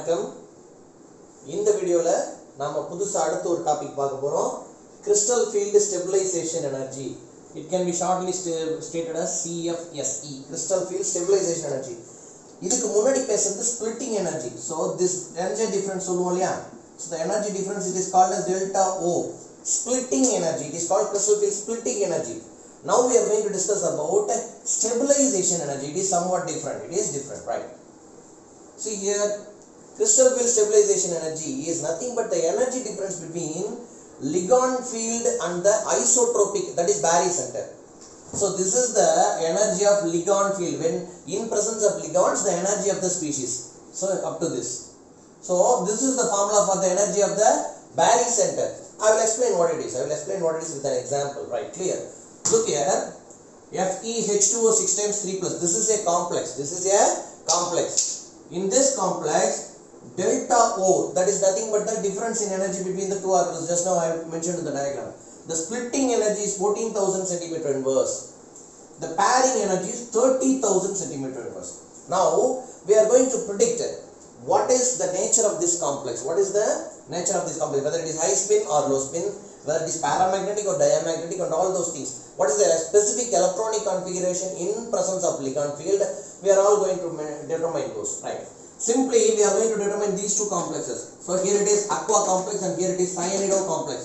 வணக்கம். இந்த வீடியோல நாம புதுசா அடுத்த ஒரு டாபிக் பார்க்க போறோம். Crystal field stabilization energy. It can be shortly stated as CFSE. Crystal field stabilization energy. இதுக்கு முன்னாடி பேசுறது splitting energy. So this energy difference சொல்லுவோம் இல்லையா? So the energy difference it is called as delta O. Splitting energy. It is called crystal field splitting energy. Now we are going to discuss about stabilization energy. It is somewhat different. It is different, right? See here, crystal field stabilization energy is nothing but the energy difference between Ligand field and the isotropic, that is Barry center. So this is the energy of Ligand field when in presence of ligands, the energy of the species. So up to this. So this is the formula for the energy of the Barry center. I will explain what it is. I will explain what it is with an example. Right, clear? Look here. FeH2O 6 times 3 plus. This is a complex. This is a complex. In this complex, delta O, that is nothing but the difference in energy between the two orbitals. Just now I mentioned in the diagram. The splitting energy is 14,000 centimeter inverse. The pairing energy is 30,000 centimeter inverse. Now we are going to predict what is the nature of this complex. What is the nature of this complex? Whether it is high spin or low spin, whether it is paramagnetic or diamagnetic, and all those things. What is the specific electronic configuration in presence of Ligand field? We are all going to determine those, right? Simply we are going to determine these two complexes. So here it is aqua complex and here it is cyanido complex.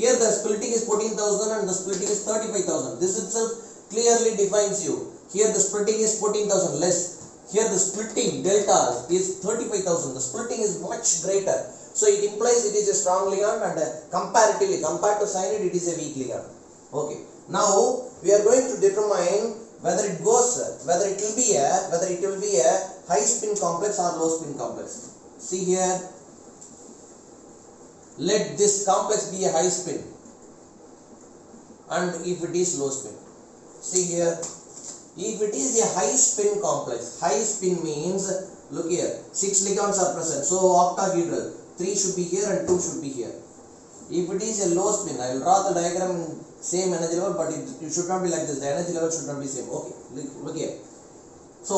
Here the splitting is 14,000 and the splitting is 35,000. This itself clearly defines you. Here the splitting is 14,000 less. Here the splitting delta is 35,000. The splitting is much greater. So it implies it is a strong ligand and comparatively compared to cyanide it is a weak ligand. Okay. Now we are going to determine whether it will be a high spin complex or low spin complex. See here, let this complex be a high spin and if it is low spin. See here, if it is a high spin complex, high spin means, look here, 6 ligands are present, so octahedral, 3 should be here and 2 should be here. If it is a low spin, I will draw the diagram in same energy level, but it should not be like this. The energy level should not be same. Okay, look here. So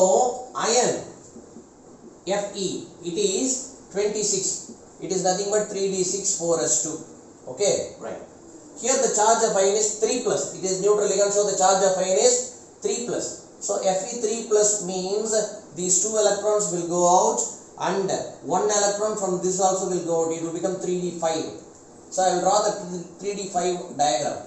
iron Fe, it is 26. It is nothing but 3d6 4s2. Okay, right. Here the charge of iron is 3 plus. It is neutral ligand, so the charge of iron is 3 plus. So Fe 3 plus means these 2 electrons will go out and 1 electron from this also will go out. It will become 3d5. So I will draw the 3d5 diagram.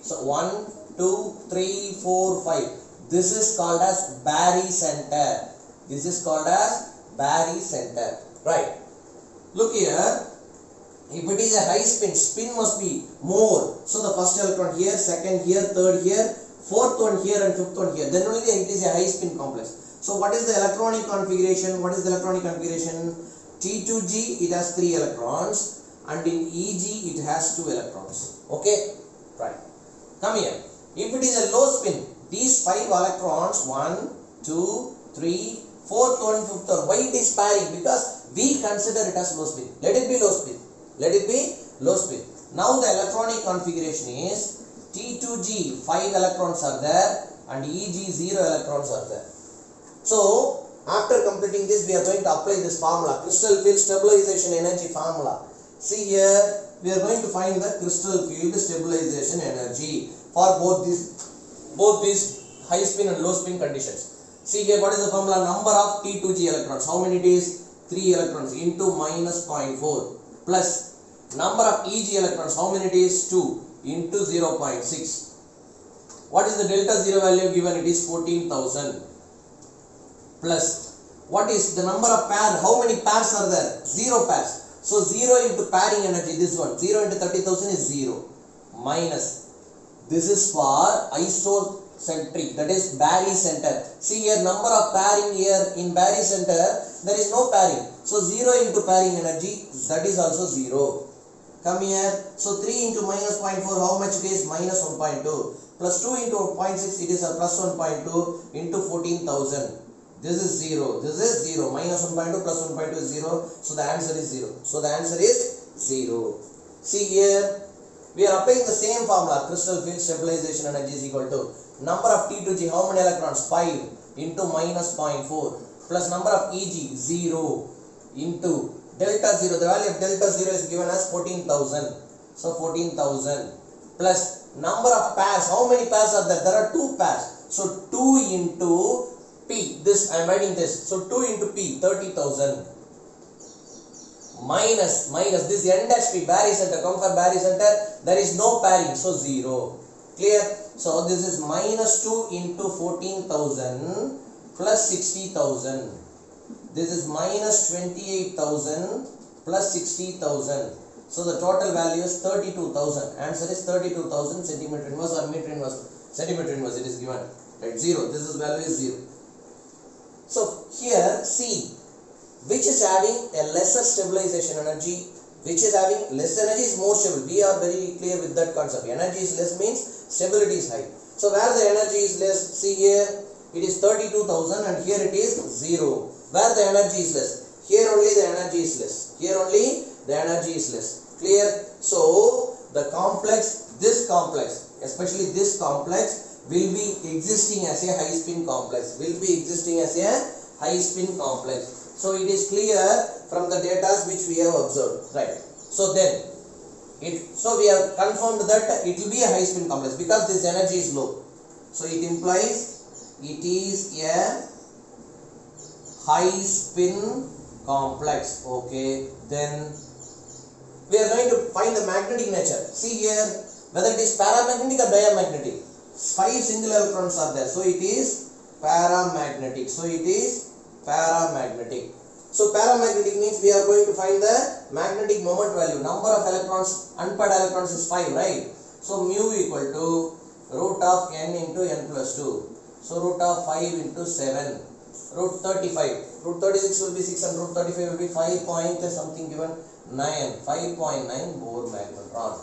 So 1, 2, 3, 4, 5. This is called as Barry center. This is called as Barry center. Right. Look here. If it is a high spin, spin must be more. So the first electron here, second here, third here, fourth one here and fifth one here. Then only it is a high spin complex. So what is the electronic configuration? What is the electronic configuration? T2G, it has 3 electrons. And in EG it has 2 electrons. Okay, right. Come here. If it is a low spin, these 5 electrons, 1, 2, 3, 4th one, 5th one. Why it is pairing? Because we consider it as low spin. Let it be low spin. Let it be low spin. Now the electronic configuration is T2G 5 electrons are there and EG 0 electrons are there. So after completing this, we are going to apply this formula, crystal field stabilization energy formula. See here, we are going to find the crystal field stabilization energy for both these high spin and low spin conditions. See here, what is the formula? Number of T2G electrons. How many it is? 3 electrons into minus 0.4 plus number of EG electrons. How many it is? 2 into 0.6. What is the delta 0 value given? It is 14,000 plus what is the number of pairs? How many pairs are there? 0 pairs. So 0 into pairing energy, this one, 0 into 30,000 is 0, minus, this is for isocentric, that is Barry center. See here, number of pairing here in Barry center, there is no pairing. So 0 into pairing energy, that is also 0. Come here, so 3 into minus 0.4, how much it is? Minus 1.2, plus 2 into 0.6, it is a plus 1.2 into 14,000. This is 0. This is 0. Minus 1.2 plus 1.2 is 0. So the answer is 0. So the answer is 0. See here. We are applying the same formula. Crystal field stabilization energy is equal to number of T2G. How many electrons? 5 into minus 0.4 plus number of EG 0 into delta 0. The value of delta 0 is given as 14,000. So 14,000 plus number of pairs. How many pairs are there? There are 2 pairs. So 2 into P. This I am writing this. So 2 into P, 30,000. Minus this N dash P, barycenter. Come for barycenter. There is no pairing. So 0. Clear? So this is minus 2 into 14,000 plus 60,000. This is minus 28,000 plus 60,000. So the total value is 32,000. Answer is 32,000 centimeter inverse or meter inverse. Centimeter inverse it is given. Right, 0. This is value is 0. So here C, which is having a lesser stabilization energy, which is having less energy is more stable. We are very clear with that concept. Energy is less means stability is high. So where the energy is less, see here it is 32,000 and here it is 0. Where the energy is less, here only the energy is less. Here only the energy is less. Clear? So the complex, this complex, especially this complex will be existing as a high spin complex. Will be existing as a high spin complex. So it is clear from the data which we have observed, right? So then, so we have confirmed that it will be a high spin complex because this energy is low. So it implies it is a high spin complex. Okay, then we are going to find the magnetic nature. See here whether it is paramagnetic or diamagnetic. 5 single electrons are there, so it is paramagnetic. So it is paramagnetic. So paramagnetic means we are going to find the magnetic moment value. Number of electrons, unpaired electrons is 5, right? So mu equal to root of n into n plus 2. So root of 5 into 7. Root 35. Root 36 will be 6 and root 35 will be 5 point something given 9. 5.9 Bohr magnetron.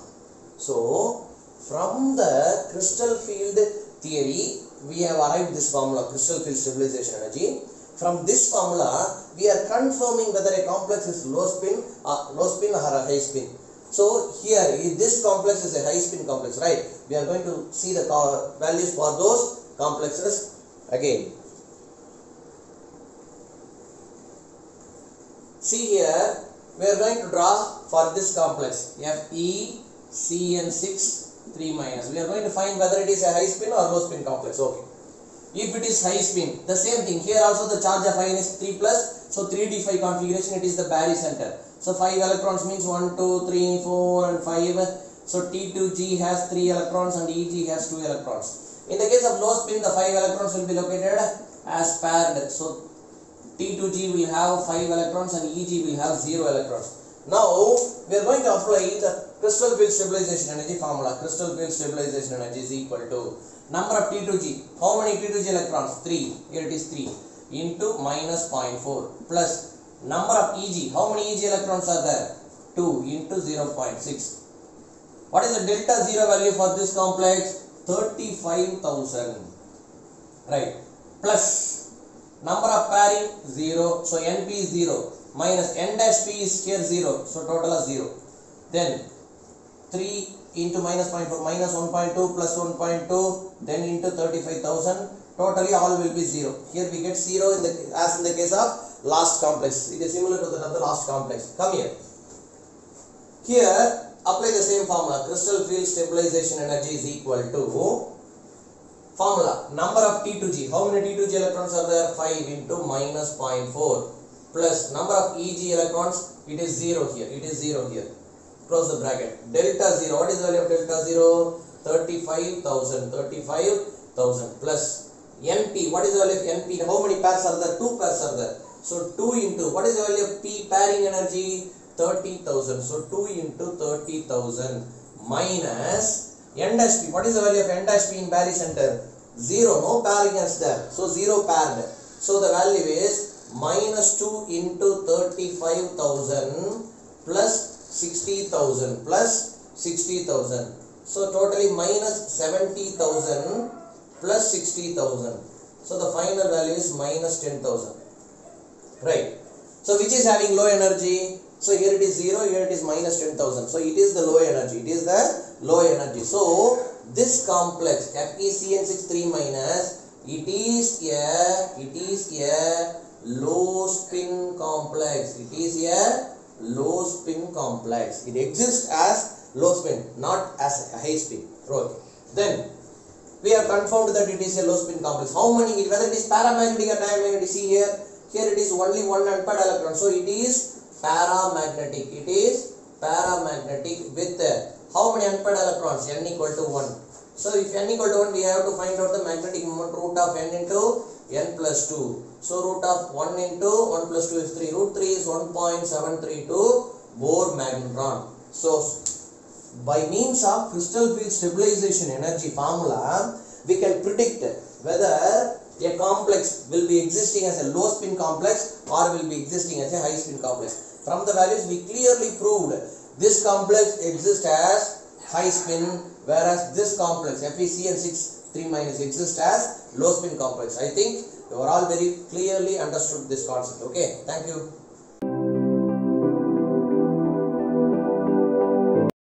So from the crystal field theory, we have arrived this formula, crystal field stabilization energy. From this formula, we are confirming whether a complex is low spin or a high spin. So here, this complex is a high spin complex, right? We are going to see the values for those complexes again. See here, we are going to draw for this complex FeCN6 3 minus. We are going to find whether it is a high spin or low spin complex. Okay. If it is high spin, the same thing. Here also the charge of ion is 3 plus. So 3d5 configuration, it is the barycenter. So 5 electrons means 1, 2, 3, 4 and 5. So T2G has 3 electrons and EG has 2 electrons. In the case of low spin, the 5 electrons will be located as paired. So T2G will have 5 electrons and EG will have 0 electrons. Now, we are going to apply the crystal field stabilization energy formula. Crystal field stabilization energy is equal to number of T2G. How many T2G electrons? 3. Here it is 3 into minus 0.4 plus number of EG. How many EG electrons are there? 2 into 0.6. What is the delta 0 value for this complex? 35,000. Right. Plus number of pairing 0. So NP is 0. Minus n dash p is here 0, so total is 0. Then 3 into minus 0.4 minus 1.2 plus 1.2, then into 35,000. Totally all will be 0. Here we get 0 in the as in the case of last complex. It is similar to that of the last complex. Come here. Here apply the same formula. Crystal field stabilization energy is equal to formula number of T2G. How many T2G electrons are there? 5 into minus 0.4. Plus number of EG electrons, it is 0 here, it is 0 here. Close the bracket. Delta 0, what is the value of delta 0? 35,000, 35,000 plus NP, what is the value of NP? How many pairs are there? 2 pairs are there. So 2 into, what is the value of P pairing energy? 30,000. So 2 into 30,000 minus N dash P. What is the value of N dash P in barycenter? 0, no pairing is there. So 0 paired. So the value is minus 2 into 35,000 plus 60,000 plus 60,000. So totally minus 70,000 plus 60,000. So the final value is minus 10,000. Right. So which is having low energy? So here it is 0, here it is minus 10,000. So it is the low energy. It is the low energy. So this complex FeCN6 3 minus, it is a low spin complex. It is a low spin complex. It exists as low spin, not as a high spin. Okay. Then we have confirmed that it is a low spin complex. How many? Whether it is paramagnetic or diamagnetic? See here. Here it is only one unpaired electron. So it is paramagnetic. It is paramagnetic with how many unpaired electrons? N equal to 1. So if n equal to 1, we have to find out the magnetic moment. Root of n into n plus 2. So root of 1 into 1 plus 2 is 3. Root 3 is 1.732 Bohr magnetron. So by means of crystal field stabilization energy formula, we can predict whether a complex will be existing as a low spin complex or will be existing as a high spin complex. From the values, we clearly proved this complex exists as high spin, whereas this complex FeCN6 3- exists as low spin complex. I think you are all very clearly understood this concept. Okay, thank you.